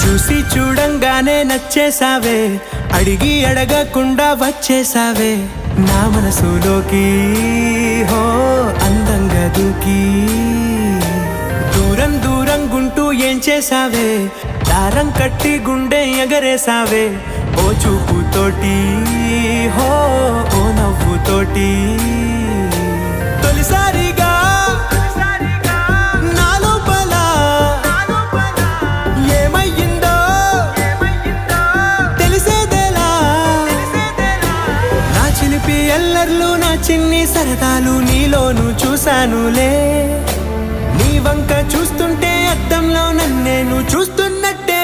చూసి చూడంగానే నచ్చేసావే, అడిగి అడగకుండా వచ్చేసావే నా మనసులోకి. హో అందంగా దూకి దూరం దూరం గుంటూ ఏం చేసావే, దారం కట్టి గుండె ఎగరేసావే ఓ చూపుతోటి. హో ఓ నవ్వుతోటి తొలిసారిగా నా లోపల ఏమయ్యిందో తెలిసేదేలా. నా చిలిపి ఎల్లర్లు నా చిన్ని సరదాలు నీలోను చూశానులే. నీ వంక చూస్తుంటే అద్దంలో నన్నేను చూస్తున్నట్టే